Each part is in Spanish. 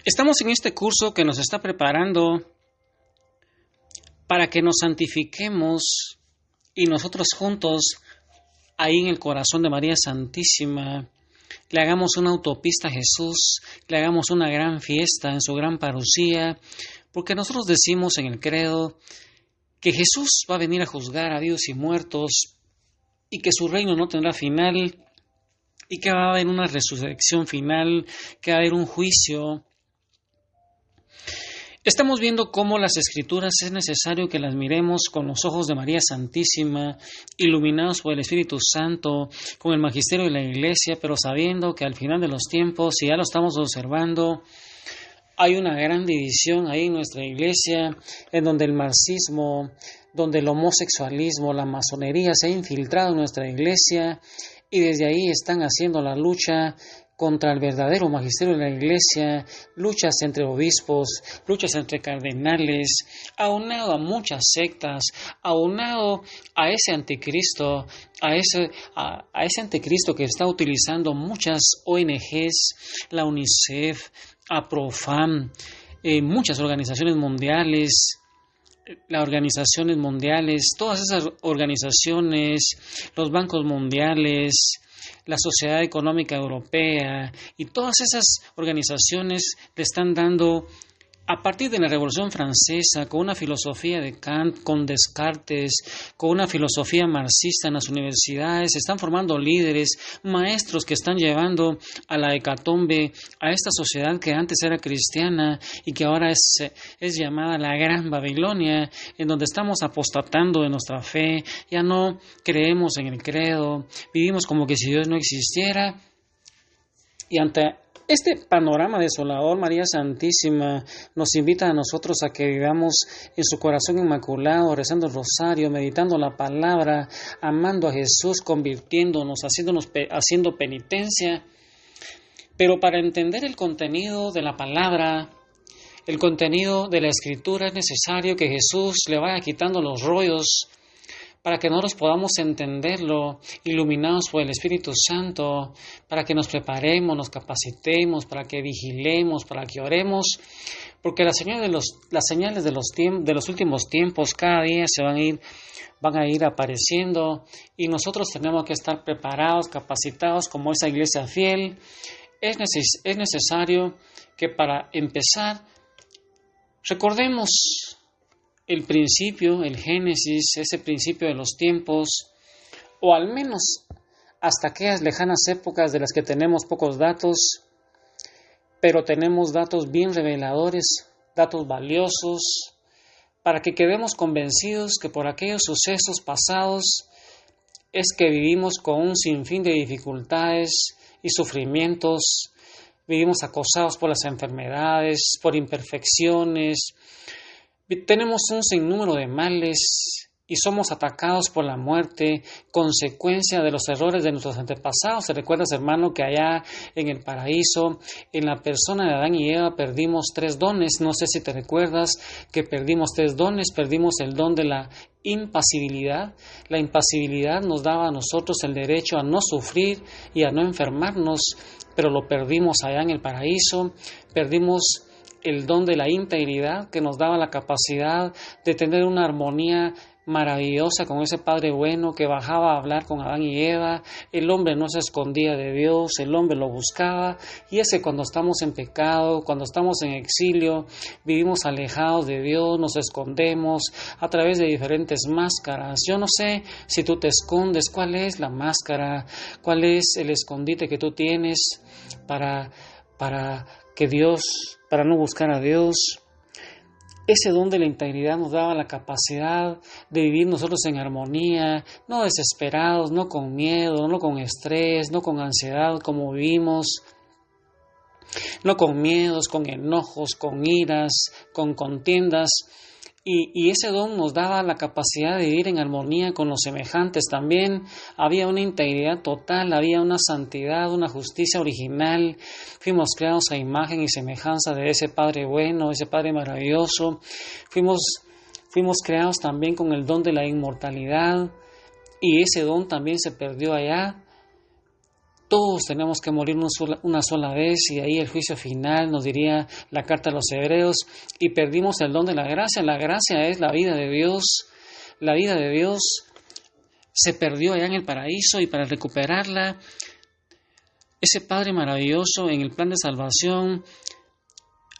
Estamos en este curso que nos está preparando para que nos santifiquemos y nosotros juntos, ahí en el corazón de María Santísima, le hagamos una autopista a Jesús, le hagamos una gran fiesta en su gran parucía, porque nosotros decimos en el credo que Jesús va a venir a juzgar a vivos y muertos y que su reino no tendrá final y que va a haber una resurrección final, que va a haber un juicio. Estamos viendo cómo las Escrituras es necesario que las miremos con los ojos de María Santísima, iluminados por el Espíritu Santo, con el magisterio de la Iglesia, pero sabiendo que al final de los tiempos, si ya lo estamos observando, hay una gran división ahí en nuestra Iglesia, en donde el marxismo, donde el homosexualismo, la masonería se ha infiltrado en nuestra Iglesia, y desde ahí están haciendo la lucha contra el verdadero magisterio de la Iglesia, luchas entre obispos, luchas entre cardenales, aunado a muchas sectas, aunado a ese anticristo, a ese anticristo que está utilizando muchas ONGs, la UNICEF, APROFAM, muchas organizaciones mundiales, todas esas organizaciones, los bancos mundiales, la Sociedad Económica Europea y todas esas organizaciones le están dando, a partir de la Revolución Francesa, con una filosofía de Kant, con Descartes, con una filosofía marxista en las universidades, están formando líderes, maestros que están llevando a la hecatombe a esta sociedad que antes era cristiana y que ahora es llamada la Gran Babilonia, en donde estamos apostatando de nuestra fe, ya no creemos en el credo, vivimos como que si Dios no existiera. Y ante este panorama desolador, María Santísima nos invita a nosotros a que vivamos en su corazón inmaculado, rezando el rosario, meditando la palabra, amando a Jesús, convirtiéndonos, haciendo penitencia. Pero para entender el contenido de la palabra, el contenido de la Escritura, es necesario que Jesús le vaya quitando los rollos, para que nosotros podamos entenderlo, iluminados por el Espíritu Santo, para que nos preparemos, nos capacitemos, para que vigilemos, para que oremos, porque las señales de los últimos tiempos cada día van a ir apareciendo, y nosotros tenemos que estar preparados, capacitados como esa iglesia fiel. Es necesario que para empezar recordemos el principio, el Génesis, ese principio de los tiempos, o al menos hasta aquellas lejanas épocas de las que tenemos pocos datos, pero tenemos datos bien reveladores, datos valiosos, para que quedemos convencidos que por aquellos sucesos pasados es que vivimos con un sinfín de dificultades y sufrimientos, vivimos acosados por las enfermedades, por imperfecciones. Tenemos un sinnúmero de males y somos atacados por la muerte, consecuencia de los errores de nuestros antepasados. ¿Te recuerdas, hermano, que allá en el paraíso, en la persona de Adán y Eva, perdimos 3 dones? No sé si te recuerdas que perdimos 3 dones. Perdimos el don de la impasibilidad. La impasibilidad nos daba a nosotros el derecho a no sufrir y a no enfermarnos, pero lo perdimos allá en el paraíso. Perdimos el don de la integridad, que nos daba la capacidad de tener una armonía maravillosa con ese Padre bueno que bajaba a hablar con Adán y Eva. El hombre no se escondía de Dios, el hombre lo buscaba, y es que cuando estamos en pecado, cuando estamos en exilio, vivimos alejados de Dios, nos escondemos a través de diferentes máscaras. Yo no sé si tú te escondes, cuál es la máscara, cuál es el escondite que tú tienes para no buscar a Dios. Ese don de la integridad nos daba la capacidad de vivir nosotros en armonía, no desesperados, no con miedo, no con estrés, no con ansiedad como vivimos, no con miedos, con enojos, con iras, con contiendas. Y ese don nos daba la capacidad de vivir en armonía con los semejantes también. Había una integridad total, había una santidad, una justicia original. Fuimos creados a imagen y semejanza de ese Padre bueno, ese Padre maravilloso. Fuimos creados también con el don de la inmortalidad, y ese don también se perdió allá. Todos tenemos que morir una sola vez y ahí el juicio final, nos diría la carta a los Hebreos, y perdimos el don de la gracia. La gracia es la vida de Dios. La vida de Dios se perdió allá en el paraíso y para recuperarla, ese Padre maravilloso en el plan de salvación,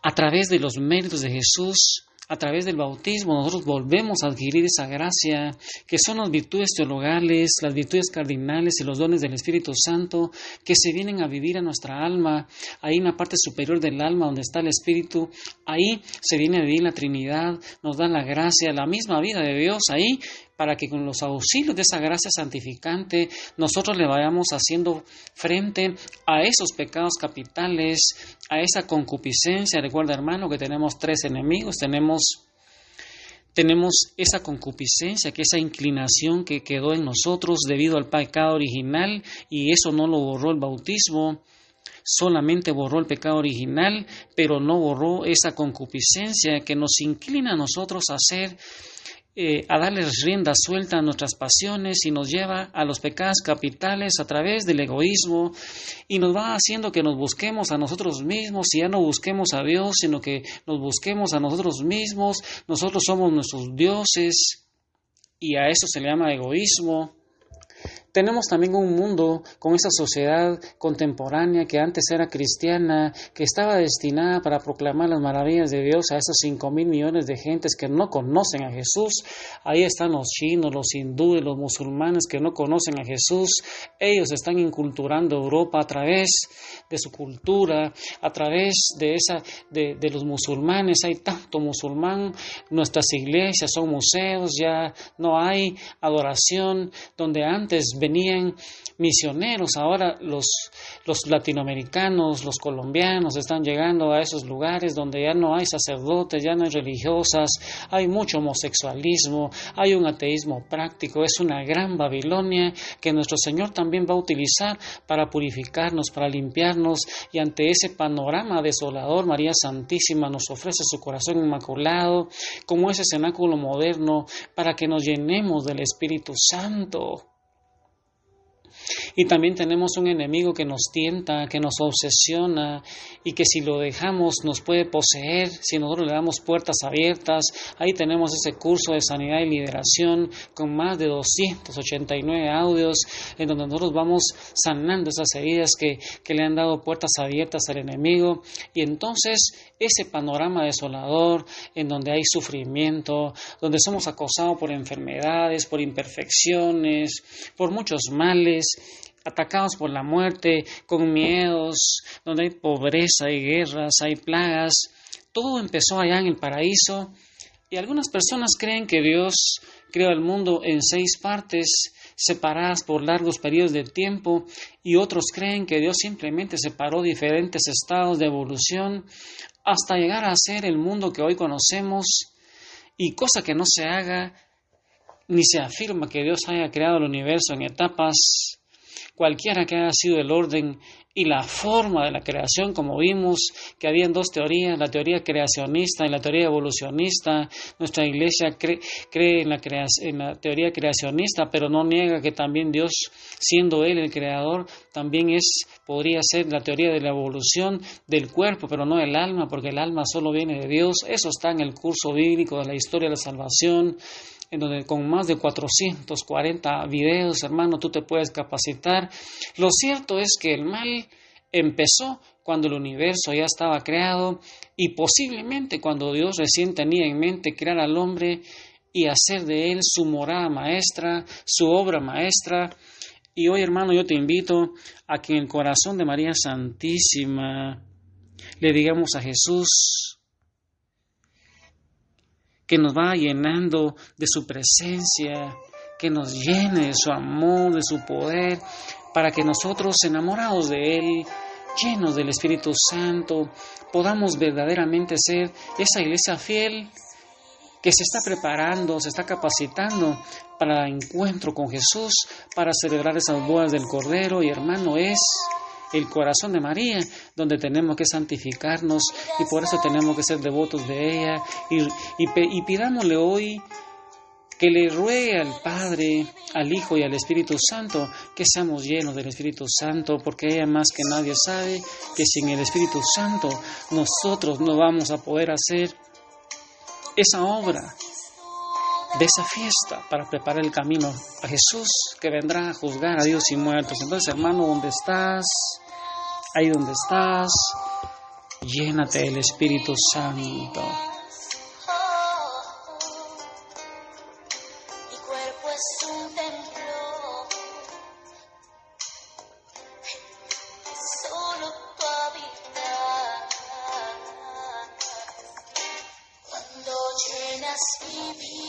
a través de los méritos de Jesús, a través del bautismo, nosotros volvemos a adquirir esa gracia, que son las virtudes teologales, las virtudes cardinales y los dones del Espíritu Santo, que se vienen a vivir a nuestra alma. Ahí en la parte superior del alma, donde está el Espíritu, ahí se viene a vivir la Trinidad, nos da la gracia, la misma vida de Dios ahí, para que con los auxilios de esa gracia santificante nosotros le vayamos haciendo frente a esos pecados capitales, a esa concupiscencia. Recuerda, hermano, que tenemos 3 enemigos, tenemos esa concupiscencia, que esa inclinación que quedó en nosotros debido al pecado original, y eso no lo borró el bautismo. Solamente borró el pecado original, pero no borró esa concupiscencia que nos inclina a nosotros a darles rienda suelta a nuestras pasiones y nos lleva a los pecados capitales a través del egoísmo y nos va haciendo que nos busquemos a nosotros mismos y ya no busquemos a Dios, sino que nos busquemos a nosotros mismos. Nosotros somos nuestros dioses y a eso se le llama egoísmo. Tenemos también un mundo con esa sociedad contemporánea que antes era cristiana, que estaba destinada para proclamar las maravillas de Dios a esos 5,000 millones de gentes que no conocen a Jesús. Ahí están los chinos, los hindúes, los musulmanes que no conocen a Jesús. Ellos están inculturando Europa a través de su cultura, a través de los musulmanes. Hay tanto musulmán, nuestras iglesias son museos, ya no hay adoración donde antes venían misioneros. Ahora los latinoamericanos, los colombianos están llegando a esos lugares donde ya no hay sacerdotes, ya no hay religiosas, hay mucho homosexualismo, hay un ateísmo práctico. Es una gran Babilonia que nuestro Señor también va a utilizar para purificarnos, para limpiarnos, y ante ese panorama desolador, María Santísima nos ofrece su corazón inmaculado como ese cenáculo moderno para que nos llenemos del Espíritu Santo. Y también tenemos un enemigo que nos tienta, que nos obsesiona y que si lo dejamos nos puede poseer, si nosotros le damos puertas abiertas. Ahí tenemos ese curso de sanidad y liberación con más de 289 audios en donde nosotros vamos sanando esas heridas que le han dado puertas abiertas al enemigo. Y entonces ese panorama desolador en donde hay sufrimiento, donde somos acosados por enfermedades, por imperfecciones, por muchos males, atacados por la muerte, con miedos, donde hay pobreza, hay guerras, hay plagas. Todo empezó allá en el paraíso y algunas personas creen que Dios creó el mundo en 6 partes separadas por largos periodos de tiempo, y otros creen que Dios simplemente separó diferentes estados de evolución hasta llegar a ser el mundo que hoy conocemos, y cosa que no se haga ni se afirma que Dios haya creado el universo en etapas. Cualquiera que haya sido el orden y la forma de la creación, como vimos que habían 2 teorías, la teoría creacionista y la teoría evolucionista. Nuestra iglesia cree en la teoría creacionista, pero no niega que también Dios, siendo Él el creador, también podría ser la teoría de la evolución del cuerpo, pero no del alma, porque el alma solo viene de Dios. Eso está en el curso bíblico de la historia de la salvación, en donde con más de 440 videos, hermano, tú te puedes capacitar. Lo cierto es que el mal empezó cuando el universo ya estaba creado y posiblemente cuando Dios recién tenía en mente crear al hombre y hacer de él su morada maestra, su obra maestra. Y hoy, hermano, yo te invito a que en el corazón de María Santísima le digamos a Jesús, que nos va llenando de su presencia, que nos llene de su amor, de su poder, para que nosotros, enamorados de Él, llenos del Espíritu Santo, podamos verdaderamente ser esa iglesia fiel que se está preparando, se está capacitando para el encuentro con Jesús, para celebrar esas bodas del Cordero. Y hermano, es el corazón de María donde tenemos que santificarnos, y por eso tenemos que ser devotos de ella, y pidámosle hoy que le ruegue al Padre, al Hijo y al Espíritu Santo que seamos llenos del Espíritu Santo, porque ella más que nadie sabe que sin el Espíritu Santo nosotros no vamos a poder hacer esa obra de esa fiesta para preparar el camino a Jesús que vendrá a juzgar a Dios y muertos. Entonces, hermano, ¿dónde estás? Ahí donde estás, llénate del Espíritu Santo. Mi cuerpo es un templo, solo tu habitar. Cuando llenas mi vida